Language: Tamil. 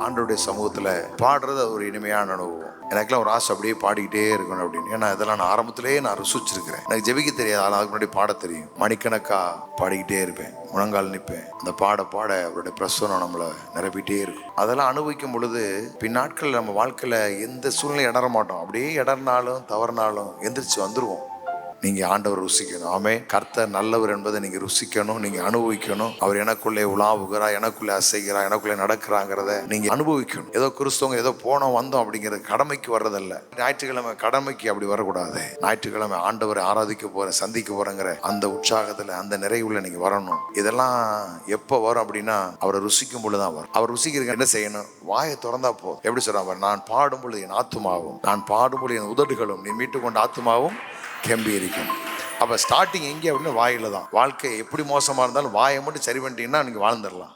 ஆண்டவருடைய சமூகத்துல பாடுறது ஒரு இனிமையான அனுபவம். எனக்குலாம் ஒரு ஆசை அப்படியே பாடிக்கிட்டே இருக்கணும் அப்படின்னு. ஏன்னா இதெல்லாம் நான் ஆரம்பத்திலேயே நான் ருசிச்சிருக்கிறேன். எனக்கு ஜெபிக்க தெரியாது, ஆனால் அதுக்கு முன்னாடி பாட தெரியும். மணிக்கணக்கா பாடிக்கிட்டே இருப்பேன், முழங்கால் நிற்பேன். அந்த பாட பாட அவருடைய பிரசனம் நம்மளை நிரப்பிட்டே இருக்கும். அதெல்லாம் அனுபவிக்கும் பொழுது பின்னாட்கள் நம்ம வாழ்க்கையில எந்த சூழ்நிலை இடற மாட்டோம். அப்படியே இடர்னாலும் தவறுனாலும் எந்திரிச்சு வந்துருவோம். நீங்க ஆண்டவர் ருசிக்கணும். ஆமே. கர்த்தர் நல்லவர் என்பதை நீங்க ருசிக்கணும், நீங்க அனுபவிக்கணும். அவர் எனக்குள்ளே உலாவுகிறா, எனக்குள்ளே அசைகிறா, எனக்குள்ளே நடக்கிறாங்கிறத நீங்க அனுபவிக்கணும். ஏதோ கிறிஸ்தவங்க ஏதோ போனோம் வந்தோம் அப்படிங்கிற கடமைக்கு வர்றதல்ல. ஞாயிற்றுக்கிழமை கடமைக்கு அப்படி வரக்கூடாது. ஞாயிற்றுக்கிழமை ஆண்டவரை ஆராதிக்க போறேன், சந்திக்க போறேங்கிற அந்த உற்சாகத்துல, அந்த நிறைவுல நீங்க வரணும். இதெல்லாம் எப்போ வரும் அப்படின்னா அவரை ருசிக்கும் பொழுதுதான் வரும். அவர் ருசிக்கிறதுக்கு என்ன செய்யணும்? வாயை திறந்தா போதும். எப்படி சொல்றாங்க? நான் பாடும் பொழுது என் ஆத்துமாவும், நான் பாடும் பொழுது என் உதடுகளும், நீ மீட்டு கொண்ட ஆத்துமாவும் கெம்பீரிக்கும். அப்போ ஸ்டார்டிங் எங்கே அப்படின்னு வாயில தான். வாழ்க்கை எப்படி மோசமாக இருந்தாலும் வாயை மட்டும் சரி பண்ணிட்டீங்கன்னா நீங்கள் வாழ்ந்துடலாம்.